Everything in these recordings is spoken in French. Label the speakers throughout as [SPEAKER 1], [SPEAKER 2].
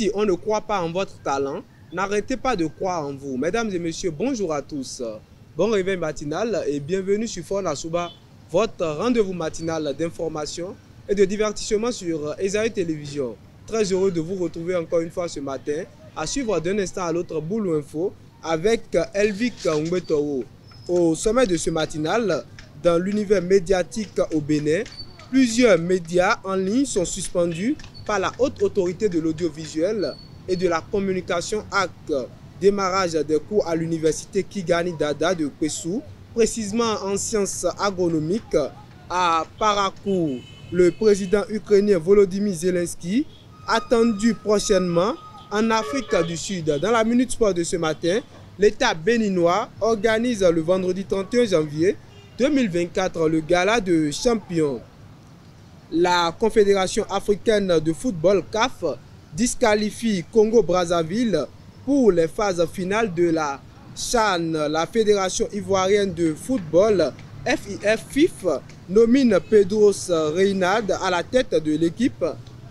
[SPEAKER 1] si on ne croit pas en votre talent, n'arrêtez pas de croire en vous. Mesdames et messieurs, bonjour à tous. Bon réveil matinal et bienvenue sur Fon Asuba, votre rendez-vous matinal d'information et de divertissement sur Esaïe Télévision. Très heureux de vous retrouver encore une fois ce matin, à suivre d'un instant à l'autre Boulou Info avec Elvic Nguetoro. Au sommet de ce matinal, dans l'univers médiatique au Bénin, plusieurs médias en ligne sont suspendus par la haute autorité de l'audiovisuel et de la communication AC. Démarrage des cours à l'université Kigani Dada de Kwesou, précisément en sciences agronomiques à Parakou. Le président ukrainien Volodymyr Zelensky, attendu prochainement en Afrique du Sud. Dans la Minute Sport de ce matin, l'État béninois organise le vendredi 31 janvier 2024 le gala de champions. La Confédération africaine de football CAF disqualifie Congo-Brazzaville pour les phases finales de la CHAN. La Fédération ivoirienne de football FIF nomine Pedros Reynad à la tête de l'équipe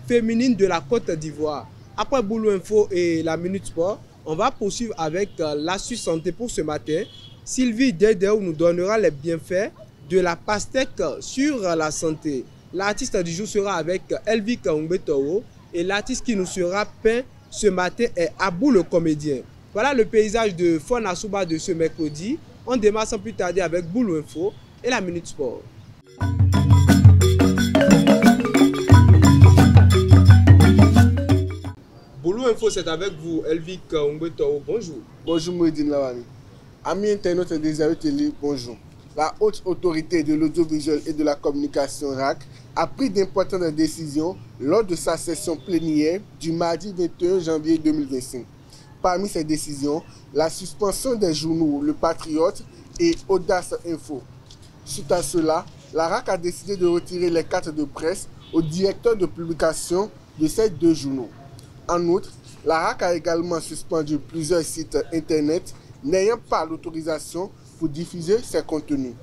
[SPEAKER 1] féminine de la Côte d'Ivoire. Après Boulou Info et la Minute Sport, on va poursuivre avec l'astuce santé pour ce matin. Sylvie Dedeu nous donnera les bienfaits de la pastèque sur la santé. L'artiste du jour sera avec Elvic Nguetoro et l'artiste qui nous sera peint ce matin est Abou le comédien. Voilà le paysage de Fon Asuba de ce mercredi. On démarre sans plus tarder avec Boulou Info et la Minute Sport. Boulou Info, c'est avec vous, Elvic Nguetoro. Bonjour.
[SPEAKER 2] Bonjour Mouidine Lawani. Amis internautes des Esaïe Télé, bonjour. La haute autorité de l'audiovisuel et de la communication RAC a pris d'importantes décisions lors de sa session plénière du mardi 21 janvier 2025. Parmi ces décisions, la suspension des journaux Le Patriote et Audace Info. Suite à cela, la RAC a décidé de retirer les cartes de presse au directeur de publication de ces deux journaux. En outre, la RAC a également suspendu plusieurs sites internet n'ayant pas l'autorisation pour diffuser ses contenus.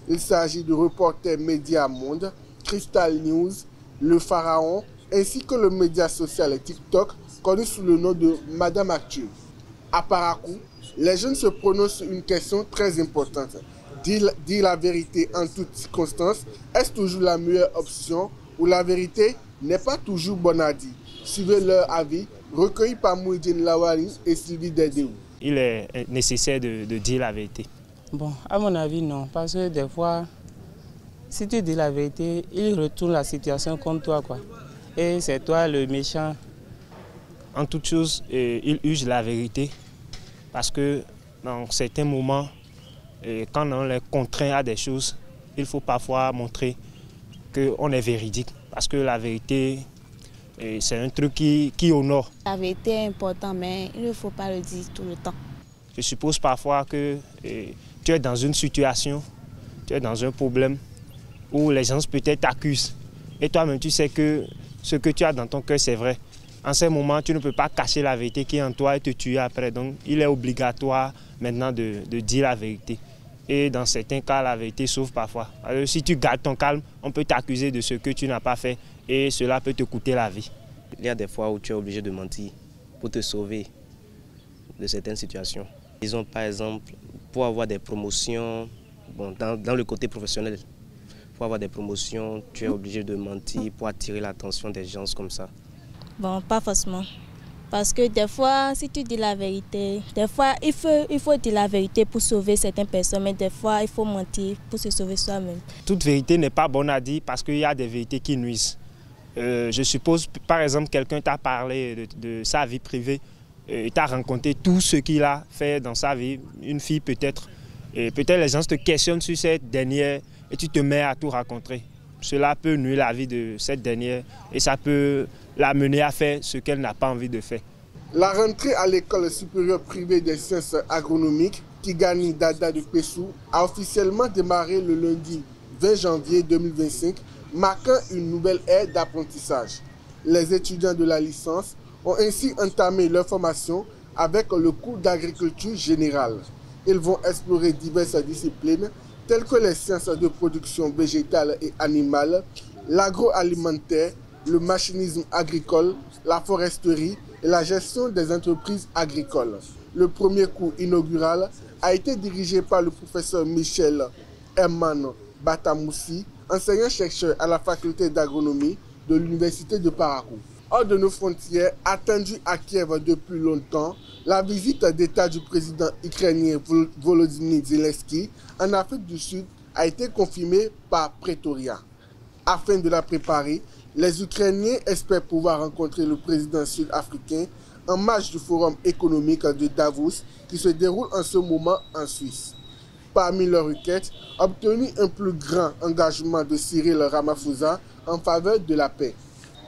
[SPEAKER 2] Il s'agit de Reporter Média Monde, Crystal News, Le Pharaon, ainsi que le média social TikTok, connu sous le nom de Madame Actu. À Parakou, les jeunes se prononcent sur une question très importante. Dire la vérité en toutes circonstances, est-ce toujours la meilleure option ou la vérité n'est pas toujours bonne à dire? Suivez leur avis, recueilli par Mouidine Lawani et Sylvie Dedeu.
[SPEAKER 3] Il est nécessaire de dire la vérité.
[SPEAKER 4] Bon, à mon avis, non. Parce que des fois, si tu dis la vérité, il retourne la situation contre toi, quoi. Et c'est toi le méchant.
[SPEAKER 3] En toute chose, il use la vérité. Parce que dans certains moments, quand on les contraint à des choses, il faut parfois montrer qu'on est véridique. Parce que la vérité, c'est un truc qui honore.
[SPEAKER 5] La vérité est importante, mais il ne faut pas le dire tout le temps.
[SPEAKER 3] Je suppose parfois que tu es dans une situation, tu es dans un problème où les gens peut-être t'accusent. Et toi-même, tu sais que ce que tu as dans ton cœur, c'est vrai. En ce moment, tu ne peux pas cacher la vérité qui est en toi et te tuer après. Donc, il est obligatoire maintenant de dire la vérité. Et dans certains cas, la vérité sauve parfois. Alors, si tu gardes ton calme, on peut t'accuser de ce que tu n'as pas fait et cela peut te coûter la vie.
[SPEAKER 6] Il y a des fois où tu es obligé de mentir pour te sauver de certaines situations. Disons par exemple, pour avoir des promotions, bon, dans le côté professionnel, pour avoir des promotions, tu es obligé de mentir pour attirer l'attention des gens comme ça.
[SPEAKER 5] Bon, pas forcément. Parce que des fois, si tu dis la vérité, des fois, il faut dire la vérité pour sauver certaines personnes, mais des fois, il faut mentir pour se sauver soi-même.
[SPEAKER 3] Toute vérité n'est pas bonne à dire parce qu'il y a des vérités qui nuisent. Je suppose, par exemple, quelqu'un t'a parlé de sa vie privée, il t'a rencontré tout ce qu'il a fait dans sa vie, une fille peut-être, et peut-être les gens te questionnent sur cette dernière et tu te mets à tout raconter. Cela peut nuire la vie de cette dernière et ça peut la mener à faire ce qu'elle n'a pas envie de faire.
[SPEAKER 2] La rentrée à l'école supérieure privée des sciences agronomiques, Kigani Dada de Kwesou, a officiellement démarré le lundi 20 janvier 2025, marquant une nouvelle ère d'apprentissage. Les étudiants de la licence ont ainsi entamé leur formation avec le cours d'agriculture générale. Ils vont explorer diverses disciplines telles que les sciences de production végétale et animale, l'agroalimentaire, le machinisme agricole, la foresterie, et la gestion des entreprises agricoles. Le premier cours inaugural a été dirigé par le professeur Michel Herman Batamoussi, enseignant-chercheur à la faculté d'agronomie de l'université de Parakou. Hors de nos frontières, attendue à Kiev depuis longtemps, la visite d'État du président ukrainien Volodymyr Zelensky en Afrique du Sud a été confirmée par Pretoria. Afin de la préparer, les Ukrainiens espèrent pouvoir rencontrer le président sud-africain en marge du forum économique de Davos qui se déroule en ce moment en Suisse. Parmi leurs requêtes, obtenir un plus grand engagement de Cyril Ramaphosa en faveur de la paix.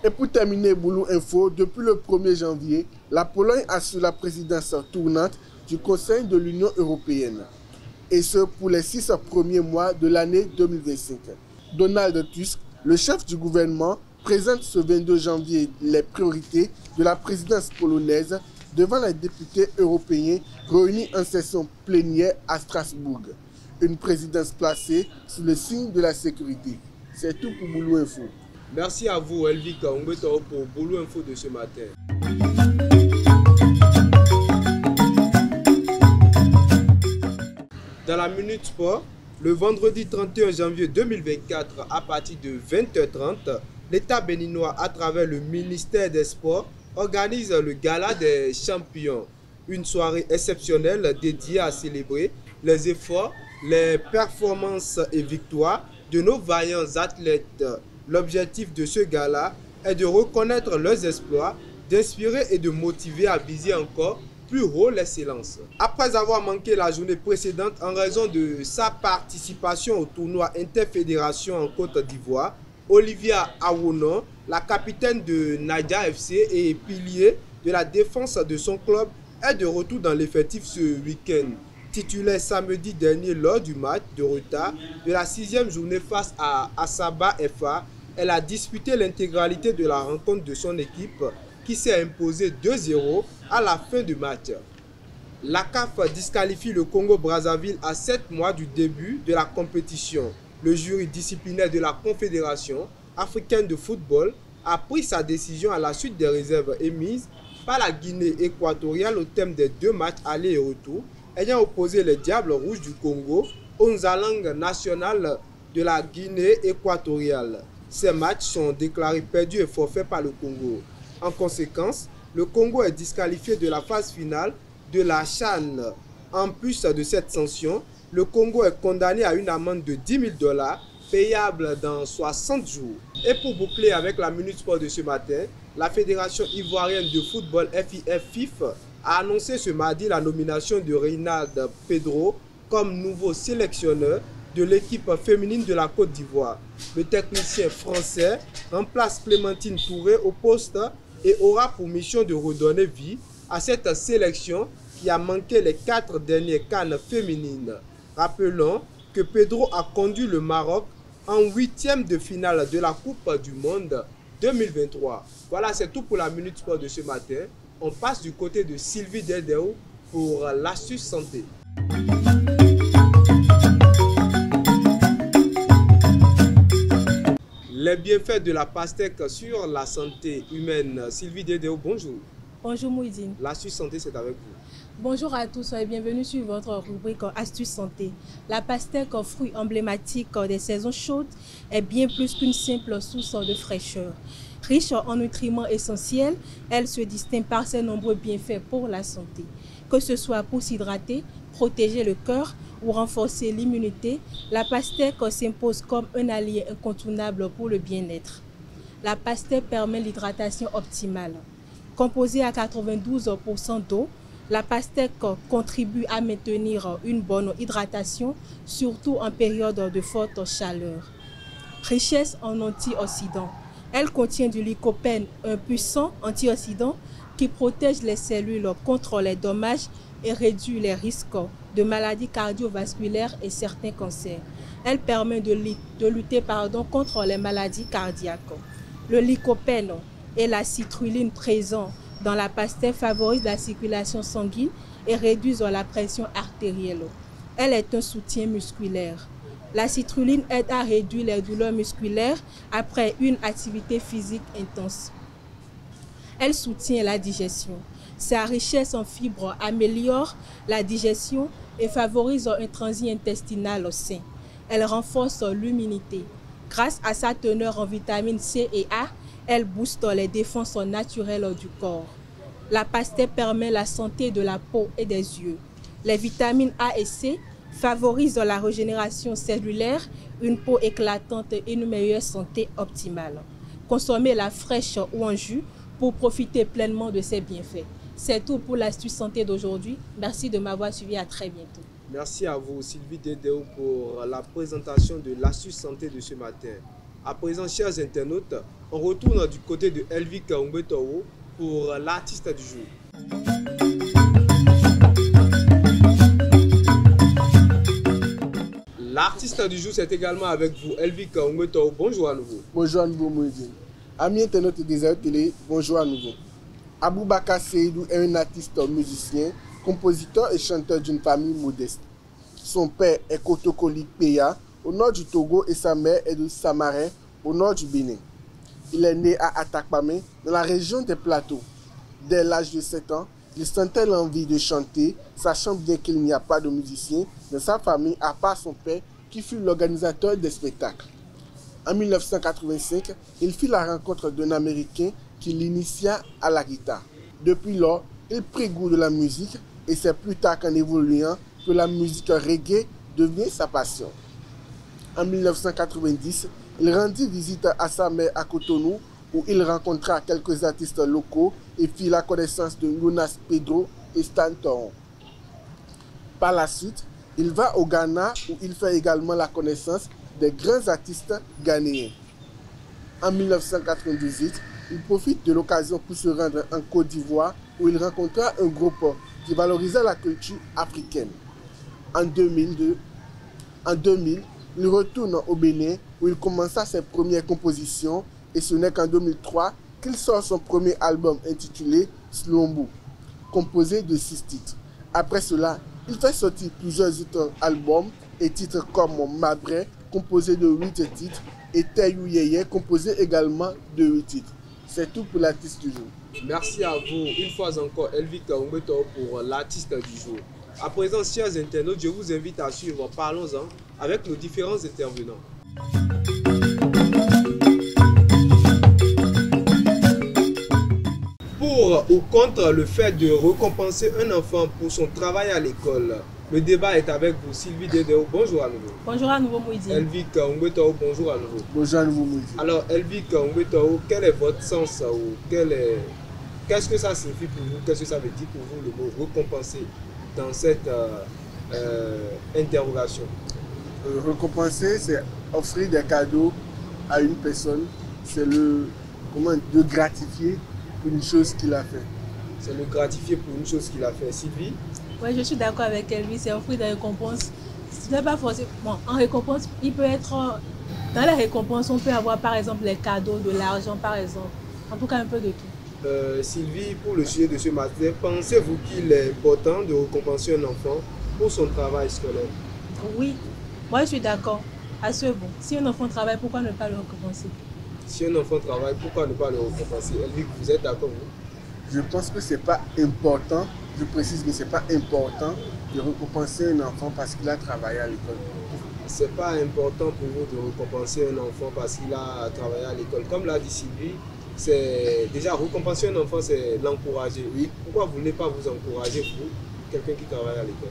[SPEAKER 2] Et pour terminer Boulou Info, depuis le 1er janvier, la Pologne assure la présidence tournante du Conseil de l'Union européenne. Et ce pour les 6 premiers mois de l'année 2025. Donald Tusk, le chef du gouvernement, présente ce 22 janvier les priorités de la présidence polonaise devant les députés européens réunis en session plénière à Strasbourg. Une présidence placée sous le signe de la sécurité. C'est tout pour Boulou Info.
[SPEAKER 1] Merci à vous, Elvika Umbeto, pour Boulou Info de ce matin. Dans la Minute Sport, le vendredi 31 janvier 2024, à partir de 20h30, l'État béninois, à travers le ministère des Sports, organise le Gala des champions. Une soirée exceptionnelle dédiée à célébrer les efforts, les performances et victoires de nos vaillants athlètes. L'objectif de ce gala est de reconnaître leurs exploits, d'inspirer et de motiver à viser encore plus haut l'excellence. Après avoir manqué la journée précédente en raison de sa participation au tournoi interfédération en Côte d'Ivoire, Olivia Awonon, la capitaine de Nadia FC et pilier de la défense de son club, est de retour dans l'effectif ce week-end. Titulaire samedi dernier lors du match de retard de la 6e journée face à Asaba FA, elle a disputé l'intégralité de la rencontre de son équipe qui s'est imposée 2-0 à la fin du match. La CAF disqualifie le Congo-Brazzaville à 7 mois du début de la compétition. Le jury disciplinaire de la Confédération africaine de football a pris sa décision à la suite des réserves émises par la Guinée équatoriale au thème des 2 matchs aller et retour ayant opposé les Diables Rouges du Congo aux langues nationales de la Guinée équatoriale. Ces matchs sont déclarés perdus et forfaits par le Congo. En conséquence, le Congo est disqualifié de la phase finale de la CHAN. En plus de cette sanction, le Congo est condamné à une amende de $10 000 payable dans 60 jours. Et pour boucler avec la Minute Sport de ce matin, la Fédération ivoirienne de football FIF a annoncé ce mardi la nomination de Reynald Pedro comme nouveau sélectionneur de l'équipe féminine de la Côte d'Ivoire. Le technicien français remplace Clémentine Touré au poste et aura pour mission de redonner vie à cette sélection qui a manqué les 4 dernières CAN féminines. Rappelons que Pedro a conduit le Maroc en 8e de finale de la Coupe du Monde 2023. Voilà, c'est tout pour la Minute Sport de ce matin. On passe du côté de Sylvie Dedeo pour l'astuce santé. Les bienfaits de la pastèque sur la santé humaine. Sylvie Dedeo, bonjour.
[SPEAKER 7] Bonjour Mouidine.
[SPEAKER 1] L'astuce santé, c'est avec vous.
[SPEAKER 7] Bonjour à tous et bienvenue sur votre rubrique Astuce Santé. La pastèque, fruit emblématique des saisons chaudes, est bien plus qu'une simple source de fraîcheur. Riche en nutriments essentiels, elle se distingue par ses nombreux bienfaits pour la santé. Que ce soit pour s'hydrater, protéger le cœur ou renforcer l'immunité, la pastèque s'impose comme un allié incontournable pour le bien-être. La pastèque permet l'hydratation optimale. Composée à 92% d'eau, la pastèque contribue à maintenir une bonne hydratation, surtout en période de forte chaleur. Richesse en antioxydants. Elle contient du lycopène, un puissant antioxydant qui protège les cellules contre les dommages et réduit les risques de maladies cardiovasculaires et certains cancers. Elle permet de lutter contre les maladies cardiaques. Le lycopène et la citrulline présents dans la pastèque favorisent la circulation sanguine et réduisent la pression artérielle. Elle est un soutien musculaire. La citrulline aide à réduire les douleurs musculaires après une activité physique intense. Elle soutient la digestion. Sa richesse en fibres améliore la digestion et favorise un transit intestinal sain. Elle renforce l'immunité. Grâce à sa teneur en vitamines C et A, elle booste les défenses naturelles du corps. La pastèque permet la santé de la peau et des yeux. Les vitamines A et C favorisent la régénération cellulaire, une peau éclatante et une meilleure santé optimale. Consommez-la fraîche ou en jus pour profiter pleinement de ses bienfaits. C'est tout pour l'astuce santé d'aujourd'hui. Merci de m'avoir suivi. À très bientôt.
[SPEAKER 1] Merci à vous, Sylvie Dedeo, pour la présentation de l'astuce santé de ce matin. À présent, chers internautes, on retourne du côté de Elvic Umbetoro pour l'artiste du jour. L'artiste du jour, c'est également avec vous, Elvic Umbetoro. Bonjour à nouveau.
[SPEAKER 2] Bonjour à nouveau, Moïse. Amis internautes des Ayo Télé, bonjour à nouveau. Aboubakar Seydou est un artiste musicien, compositeur et chanteur d'une famille modeste. Son père est Kotokoli Peya, au nord du Togo, et sa mère est de Samarin, au nord du Bénin. Il est né à Atakpamé, dans la région des Plateaux. Dès l'âge de 7 ans, il sentait l'envie de chanter, sachant bien qu'il n'y a pas de musicien dans sa famille à part son père, qui fut l'organisateur des spectacles. En 1985, il fit la rencontre d'un Américain qui l'initia à la guitare. Depuis lors, il prit goût de la musique et c'est plus tard qu'en évoluant que la musique reggae devient sa passion. En 1990, il rendit visite à sa mère à Cotonou où il rencontra quelques artistes locaux et fit la connaissance de Jonas Pedro et Stan Toron. Par la suite, il va au Ghana où il fait également la connaissance des grands artistes ghanéens. En 1998, il profite de l'occasion pour se rendre en Côte d'Ivoire où il rencontra un groupe qui valorisait la culture africaine. En 2000, il retourne au Bénin où il commença ses premières compositions et ce n'est qu'en 2003 qu'il sort son premier album intitulé Slombo, composé de 6 titres. Après cela, il fait sortir plusieurs autres albums et titres comme Mabré, composé de 8 titres, et Teyou Yeye, composé également de 8 titres. C'est tout pour l'artiste du jour.
[SPEAKER 1] Merci à vous, une fois encore, Elvic Umbetoro, pour l'artiste du jour. À présent, chers internautes, je vous invite à suivre Parlons-en avec nos différents intervenants. Pour ou contre le fait de récompenser un enfant pour son travail à l'école, le débat est avec vous, Sylvie Dedeo. Bonjour à nouveau.
[SPEAKER 7] Bonjour à nouveau, Moïse.
[SPEAKER 1] Elvic Umbetoro, bonjour à nouveau.
[SPEAKER 2] Bonjour à nouveau, Moïse.
[SPEAKER 1] Alors, Elvic Umbetoro, quel est votre sens ou qu'est-ce que ça signifie pour vous? Qu'est-ce que ça veut dire pour vous le mot récompenser dans cette interrogation?
[SPEAKER 2] Récompenser, c'est offrir des cadeaux à une personne. C'est de gratifier pour une chose qu'il a fait.
[SPEAKER 1] C'est le gratifier pour une chose qu'il a fait. Sylvie?
[SPEAKER 7] Oui, je suis d'accord avec elle. C'est offrir des récompenses. Ce n'est pas forcément. Bon, en récompense, il peut être. Dans les récompenses, on peut avoir par exemple les cadeaux, de l'argent par exemple. En tout cas, un peu de tout.
[SPEAKER 1] Sylvie, pour le sujet de ce matin, pensez-vous qu'il est important de récompenser un enfant pour son travail scolaire?
[SPEAKER 7] Oui, moi je suis d'accord. À ce bon. Si un enfant travaille, pourquoi ne pas le récompenser?
[SPEAKER 1] Si un enfant travaille, pourquoi ne pas le récompenser? Elvic, vous êtes d'accord, vous?
[SPEAKER 2] Je pense que ce n'est pas important, je précise que ce n'est pas important de récompenser un enfant parce qu'il a travaillé à l'école.
[SPEAKER 1] Ce n'est pas important pour vous de récompenser un enfant parce qu'il a travaillé à l'école. Comme l'a dit Sylvie, c'est déjà récompenser un enfant, c'est l'encourager.
[SPEAKER 2] Oui.
[SPEAKER 1] Pourquoi vous ne voulez pas vous encourager, vous, quelqu'un qui travaille à l'école?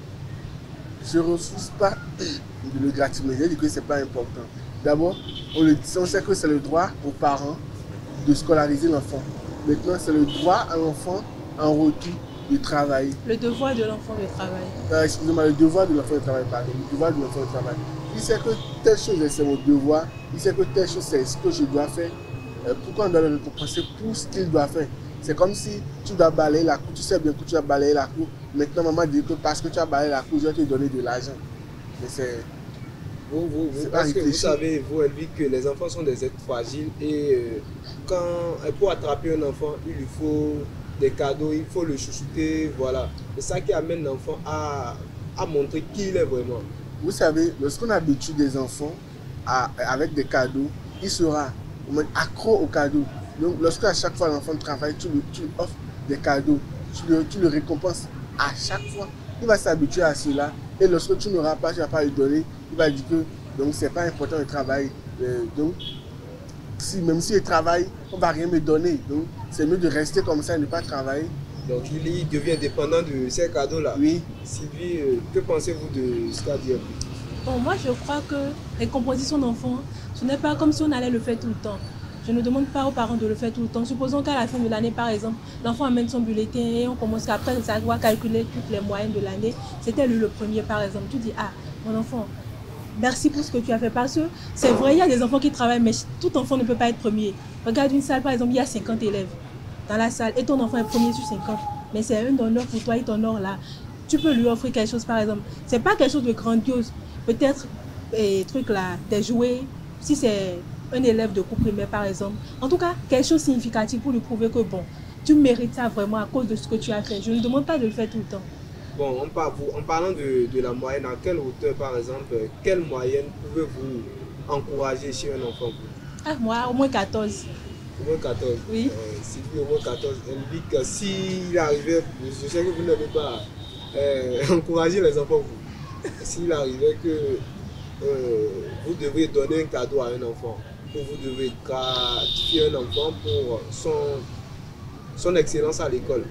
[SPEAKER 2] Je ne refuse pas de le gratifier, je dis que ce n'est pas important. D'abord, on sait que c'est le droit aux parents de scolariser l'enfant. Maintenant, c'est le droit à l'enfant en retour de travailler.
[SPEAKER 7] Le devoir de l'enfant de travailler.
[SPEAKER 2] Excusez-moi, le devoir de l'enfant de travailler, pardon. Le devoir de l'enfant de travailler. Il sait que telle chose, c'est mon devoir. Il sait que telle chose, c'est ce que je dois faire. Pourquoi on doit le récompenser pour ce qu'il doit faire? C'est comme si tu dois balayer la cour. Tu sais bien que tu dois balayer la cour. Maintenant, maman dit que parce que tu as balayé la cour, je vais te donner de l'argent. Mais c'est...
[SPEAKER 1] Parce que vous savez, vous, Elvic, que les enfants sont des êtres fragiles et pour attraper un enfant, il lui faut des cadeaux, il faut le chouchouter, voilà. C'est ça qui amène l'enfant à montrer qui il est vraiment.
[SPEAKER 2] Vous savez, lorsqu'on habitue des enfants avec des cadeaux, il sera accro aux cadeaux. Donc, lorsque à chaque fois l'enfant travaille, tu lui offres des cadeaux, tu le récompenses à chaque fois. Il va s'habituer à cela. Et lorsque tu n'auras pas, tu ne vas pas lui donner, il va dire que donc c'est pas important de travailler. Donc, même s'il travaille, on ne va rien me donner. Donc, c'est mieux de rester comme ça et ne pas travailler.
[SPEAKER 1] Donc, il devient dépendant de ces cadeaux-là.
[SPEAKER 2] Oui.
[SPEAKER 1] Sylvie, que pensez-vous de ce qu'a dit?
[SPEAKER 7] Bon, moi, je crois que récompenser son enfant, ce n'est pas comme si on allait le faire tout le temps. Je ne demande pas aux parents de le faire tout le temps. Supposons qu'à la fin de l'année, par exemple, l'enfant amène son bulletin et on commence après ça va calculer toutes les moyennes de l'année. C'était lui le premier, par exemple. Tu dis, ah, mon enfant, merci pour ce que tu as fait. Parce que c'est vrai, il y a des enfants qui travaillent, mais tout enfant ne peut pas être premier. Regarde une salle, par exemple, il y a 50 élèves dans la salle et ton enfant est premier sur 50. Mais c'est un honneur pour toi, il t'honore là. Tu peux lui offrir quelque chose, par exemple. C'est pas quelque chose de grandiose. Peut-être trucs là, des jouets, si c'est un élève de cours primaire par exemple. En tout cas, quelque chose de significatif pour lui prouver que bon, tu mérites ça vraiment à cause de ce que tu as fait. Je ne demande pas de le faire tout le temps.
[SPEAKER 1] Bon, en parlant de la moyenne, à quelle hauteur par exemple, quelle moyenne pouvez-vous encourager chez un enfant?
[SPEAKER 7] Ah, moi, au moins 14.
[SPEAKER 1] Au moins 14?
[SPEAKER 7] Oui.
[SPEAKER 1] Sylvie, au moins 14. Elle dit que s'il arrivait, je sais que vous n'avez pas encouragé les enfants, vous. S'il arrivait que vous devez donner un cadeau à un enfant, que vous devez gratifier un enfant pour son excellence à l'école,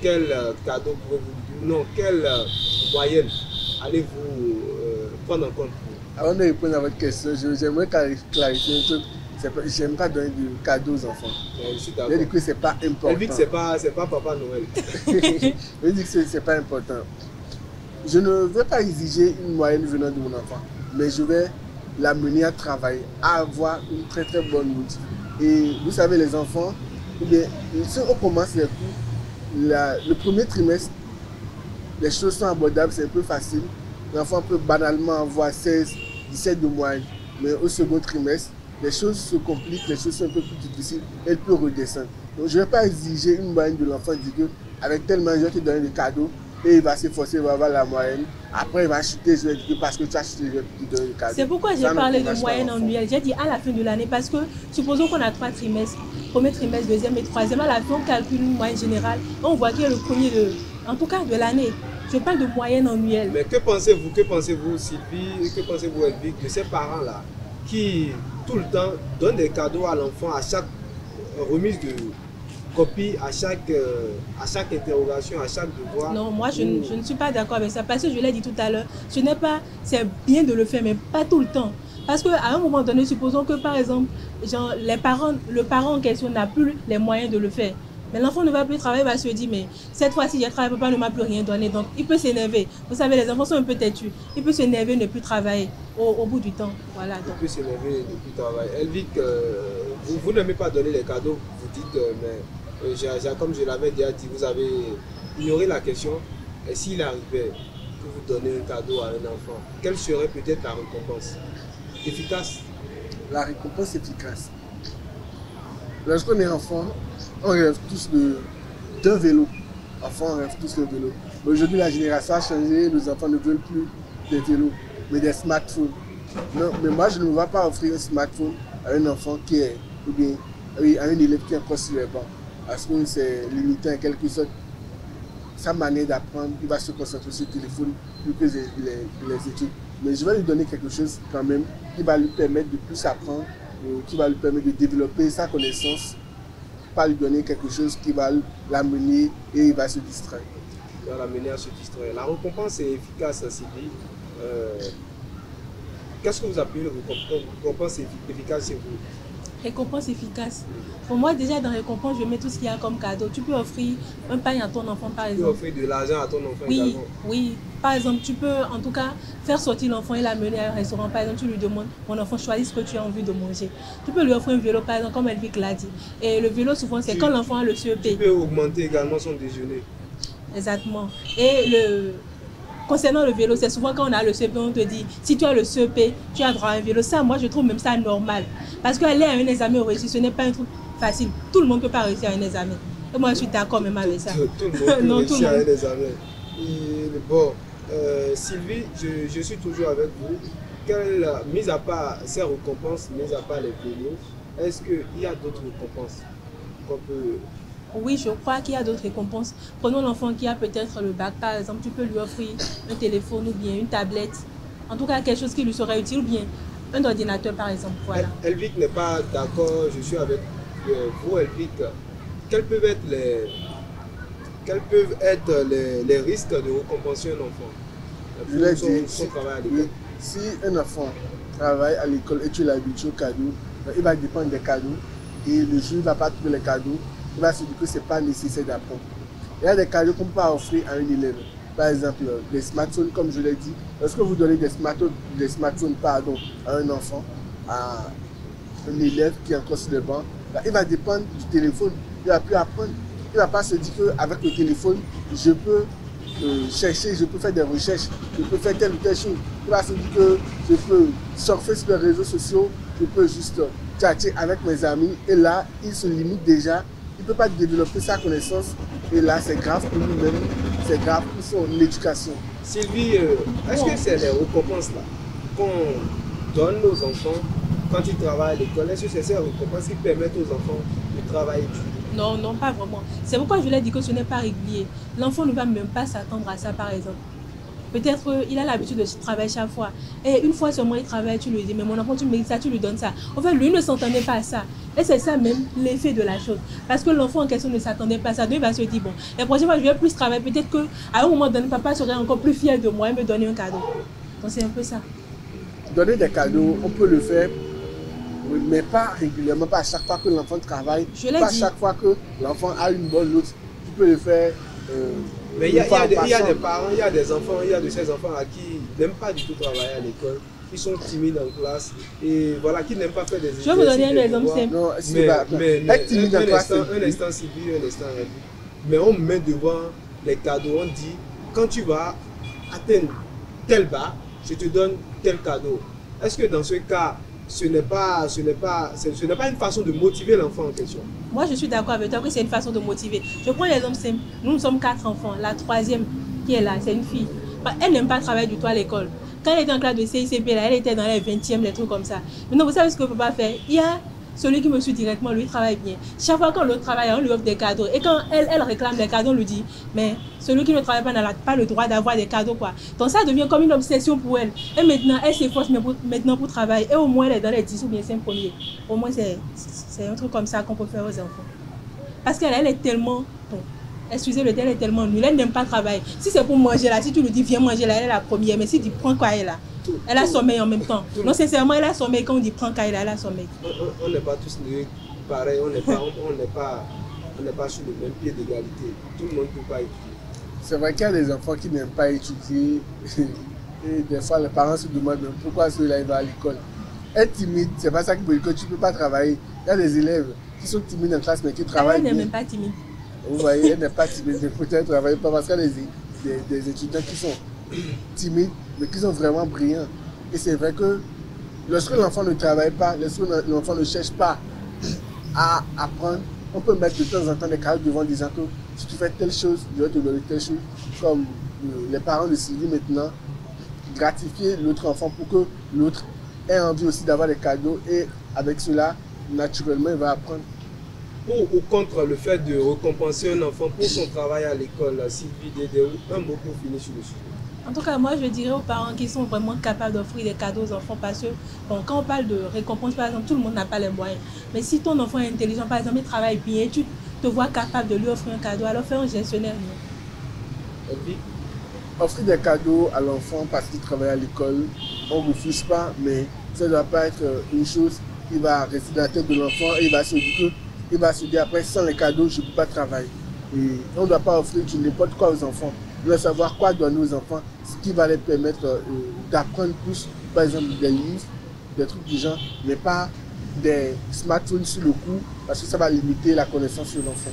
[SPEAKER 1] quel cadeau pouvez-vous, non, quelle moyenne allez-vous prendre en compte?
[SPEAKER 2] Avant de répondre à votre question, j'aimerais clarifier un truc. Je n'aime pas donner de cadeaux aux enfants.
[SPEAKER 1] Je suis d'accord.
[SPEAKER 2] Je dis que ce n'est pas important.
[SPEAKER 1] Elle dit que ce n'est pas Papa Noël.
[SPEAKER 2] Je dis que ce n'est pas important. Je ne veux pas exiger une moyenne venant de mon enfant, mais je vais l'amener à travailler, à avoir une très très bonne route. Et vous savez, les enfants, eh bien, si on commence les cours, le premier trimestre, les choses sont abordables, c'est un peu facile. L'enfant peut banalement avoir 16, 17 de moyenne, mais au second trimestre, les choses se compliquent, les choses sont un peu plus difficiles, elle peut redescendre. Donc je ne vais pas exiger une moyenne de l'enfant, dire qu'avec tellement je vais te donner des cadeaux, et il va s'efforcer, il va avoir la moyenne. Après, il va chuter, je vais dire parce que tu as chuté, je vais te donner le cadeau.
[SPEAKER 7] C'est pourquoi j'ai parlé de moyenne annuelle. J'ai dit à la fin de l'année, parce que supposons qu'on a 3 trimestres, premier trimestre, deuxième et troisième, à la fin, on calcule une moyenne générale, on voit qu'il est le premier en tout cas de l'année. Je parle de moyenne annuelle.
[SPEAKER 1] Mais que pensez-vous Sylvie, que pensez-vous Elvic, de ces parents-là qui tout le temps donnent des cadeaux à l'enfant à chaque remise de copie, à chaque interrogation, à chaque devoir?
[SPEAKER 7] Non, moi je ne suis pas d'accord avec ça parce que je l'ai dit tout à l'heure, c'est bien de le faire mais pas tout le temps. Parce qu'à un moment donné, supposons que par exemple, genre, le parent en question n'a plus les moyens de le faire. Mais l'enfant ne va plus travailler, il va se dire, mais cette fois-ci, j'ai travaillé, papa ne m'a plus rien donné. Donc, il peut s'énerver. Vous savez, les enfants sont un peu têtus. Il peut s'énerver, ne plus travailler au bout du temps. Voilà, donc.
[SPEAKER 1] Il peut s'énerver, ne plus travailler. Elvic, vous n'aimez pas donner les cadeaux, vous dites, mais comme je l'avais déjà dit, vous avez ignoré la question. Et s'il arrivait que vous donnez un cadeau à un enfant, quelle serait peut-être la récompense efficace?
[SPEAKER 2] La récompense efficace. Lorsqu'on est enfant, on rêve tous d'un vélo. Enfants, on rêve tous de vélo. Aujourd'hui, la génération a changé, les enfants ne veulent plus des vélos, mais des smartphones. Non, mais moi, je ne vais pas offrir un smartphone à un enfant ou bien à un élève qui est encore sur les bancs. Parce que c'est limité en quelque sorte. Sa manière d'apprendre, il va se concentrer sur le téléphone plus que les études. Mais je vais lui donner quelque chose quand même qui va lui permettre de plus apprendre, qui va lui permettre de développer sa connaissance. Pas lui donner quelque chose qui va l'amener et il va se distraire.
[SPEAKER 1] Il va l'amener à se distraire. La récompense est efficace, Sylvie. Qu'est-ce que vous appelez récompense efficace chez vous?
[SPEAKER 7] Récompense efficace. Pour moi, déjà dans récompense, je mets tout ce qu'il y a comme cadeau. Tu peux offrir un pain à ton enfant, par exemple.
[SPEAKER 1] Tu peux offrir de l'argent à ton enfant également.
[SPEAKER 7] Oui. Par exemple, tu peux en tout cas faire sortir l'enfant et l'amener à un restaurant. Par exemple, tu lui demandes, mon enfant, choisis ce que tu as envie de manger. Tu peux lui offrir un vélo, par exemple, comme Elvic l'a dit. Et le vélo, souvent, c'est quand l'enfant a le CEP.
[SPEAKER 1] Tu peux augmenter également son déjeuner.
[SPEAKER 7] Exactement. Et concernant le vélo, c'est souvent quand on a le CEP, on te dit, si tu as le CEP, tu as droit à un vélo. Ça, moi, je trouve même ça normal. Parce qu'aller à un examen réussi, ce n'est pas un truc facile. Tout le monde ne peut pas réussir à un examen. Et moi, je suis d'accord même avec ça.
[SPEAKER 1] Tout le monde peut réussir à un examen. Bon, Sylvie, je suis toujours avec vous. Mis à part ces récompenses, mis à part les vélos, est-ce qu'il y a d'autres récompenses qu'on peut...
[SPEAKER 7] Oui, je crois qu'il y a d'autres récompenses. Prenons l'enfant qui a peut-être le bac, par exemple, tu peux lui offrir un téléphone ou bien une tablette. En tout cas, quelque chose qui lui serait utile, ou bien un ordinateur, par exemple. Voilà.
[SPEAKER 1] Elvic n'est pas d'accord, je suis avec vous, Elvic. Quels peuvent être les risques de récompenser un enfant
[SPEAKER 2] Je l'ai dit, si un enfant travaille à l'école et tu l'habitues au cadeau, il va dépendre des cadeaux et le jour il ne va pas trouver les cadeaux, il va se dire que ce n'est pas nécessaire d'apprendre. Il y a des cadeaux qu'on peut offrir à un élève. Par exemple, les smartphones, comme je l'ai dit. Lorsque vous donnez des smartphones à un enfant, à un élève qui est encore sur le banc, il va dépendre du téléphone. Il va plus apprendre. Il ne va pas se dire qu'avec le téléphone, je peux chercher, je peux faire des recherches, je peux faire telle ou telle chose. Il va se dire que je peux surfer sur les réseaux sociaux, je peux juste chatter avec mes amis. Et là, il se limite déjà. Il ne peut pas développer sa connaissance. Et là, c'est grave pour lui-même, c'est grave pour son éducation.
[SPEAKER 1] Sylvie, est-ce que c'est les récompenses là qu'on donne aux enfants quand ils travaillent à l'école? Est-ce que c'est ces récompenses qui permettent aux enfants de travailler?
[SPEAKER 7] Non, non, pas vraiment. C'est pourquoi je l'ai dit que ce n'est pas régulier. L'enfant ne va même pas s'attendre à ça, par exemple. Peut-être qu'il a l'habitude de travailler chaque fois. Et une fois seulement il travaille, tu lui dis, mais mon enfant, tu mérites ça, tu lui donnes ça. En fait, lui ne s'entendait pas à ça. Et c'est ça même l'effet de la chose. Parce que l'enfant en question ne s'attendait pas à ça. Donc il va se dire, bon, la prochaine fois, je vais plus travailler. Peut-être qu'à un moment donné, papa serait encore plus fier de moi et me donner un cadeau. Donc c'est un peu ça.
[SPEAKER 2] Donner des cadeaux, on peut le faire, mais pas régulièrement, pas à chaque fois que l'enfant travaille. Pas à chaque fois que l'enfant a une bonne note. Tu peux le faire.
[SPEAKER 1] Mais il y a des parents, il y a des enfants, il y a de ces enfants à qui n'aiment pas du tout travailler à l'école. Ils sont timides en classe et voilà, qui n'aiment pas faire des exercices.
[SPEAKER 7] Je vais vous donner un exemple simple.
[SPEAKER 2] Non,
[SPEAKER 1] être timide en classe, un instant Sylvie, un instant Rémi. Mais on met devant les cadeaux, on dit, quand tu vas atteindre tel bas, je te donne tel cadeau. Est-ce que dans ce cas, ce n'est pas une façon de motiver l'enfant en question?
[SPEAKER 7] Moi, je suis d'accord avec toi que c'est une façon de motiver. Je prends l'exemple simple. Nous sommes 4 enfants. La troisième qui est là, c'est une fille. Elle n'aime pas travailler du tout à l'école. Quand elle était en classe de CICP, là, elle était dans les 20e, les trucs comme ça. Maintenant, vous savez ce que papa fait? Il y a celui qui me suit directement, lui, travaille bien. Chaque fois quand l'autre travaille, on lui offre des cadeaux. Et quand elle réclame des cadeaux, on lui dit, mais celui qui ne travaille pas n'a pas le droit d'avoir des cadeaux, quoi. Donc ça devient comme une obsession pour elle. Et maintenant, elle s'efforce maintenant pour travailler. Et au moins, elle est dans les 10 ou bien 5 premiers. Au moins, c'est un truc comme ça qu'on peut faire aux enfants. Parce qu'elle est tellement... Bon, excusez-le, elle est tellement nulle. Elle n'aime pas travailler. Si c'est pour manger là, si tu lui dis viens manger là, elle est la première. Mais si tu prends quoi elle là, elle a sommeil en même temps. Non, sincèrement, elle a sommeil. Quand on dit prends quoi elle a sommeil.
[SPEAKER 1] On n'est pas tous pareils. On n'est pas sur le même pied d'égalité. Tout le monde ne peut pas étudier.
[SPEAKER 2] C'est vrai qu'il y a des enfants qui n'aiment pas étudier. Et des fois, les parents se demandent pourquoi ceux-là vont à l'école. Être timide, c'est pas ça qui veut dire que tu ne peux pas travailler. Il y a des élèves qui sont timides en classe mais qui travaillent bien.
[SPEAKER 7] Elle n'est même pas timide.
[SPEAKER 2] Vous voyez, elle n'est pas timide. Peut-être travailler pas parce qu'il y a des étudiants qui sont timides mais qui sont vraiment brillants. Et c'est vrai que lorsque l'enfant ne travaille pas, lorsque l'enfant ne cherche pas à apprendre, on peut mettre de temps en temps des cadeaux devant disant que si tu fais telle chose, je vais te donner telle chose. Comme les parents de Sylvie maintenant, gratifier l'autre enfant pour que l'autre ait envie aussi d'avoir des cadeaux et avec cela, naturellement, il va apprendre.
[SPEAKER 1] Pour ou contre le fait de récompenser un enfant pour son travail à l'école, Sylvie Dédéou, un mot pour finir sur le sujet.
[SPEAKER 7] En tout cas, moi, je dirais aux parents qui sont vraiment capables d'offrir des cadeaux aux enfants parce que, bon, quand on parle de récompense, par exemple, tout le monde n'a pas les moyens. Mais si ton enfant est intelligent, par exemple, il travaille bien et tu te vois capable de lui offrir un cadeau, alors fais un gestionnaire.
[SPEAKER 2] Offrir des cadeaux à l'enfant parce qu'il travaille à l'école, on ne refuse pas, mais ça ne doit pas être une chose qui va rester dans la tête de l'enfant et il va se dire après, sans les cadeaux, je ne peux pas travailler. Et on ne doit pas offrir n'importe quoi aux enfants. On doit savoir quoi donner aux enfants, ce qui va les permettre d'apprendre plus, par exemple des livres, des trucs du genre, mais pas des smartphones sur le coup, parce que ça va limiter la connaissance sur l'enfant.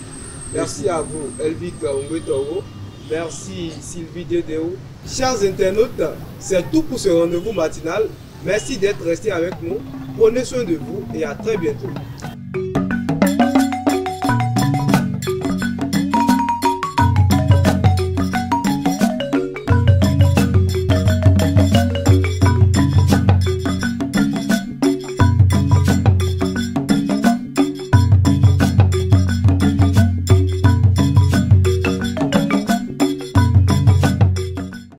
[SPEAKER 1] Merci à vous, Elvic Ongwetoro. Merci Sylvie Dédéou. Chers internautes, c'est tout pour ce rendez-vous matinal. Merci d'être restés avec nous. Prenez soin de vous et à très bientôt.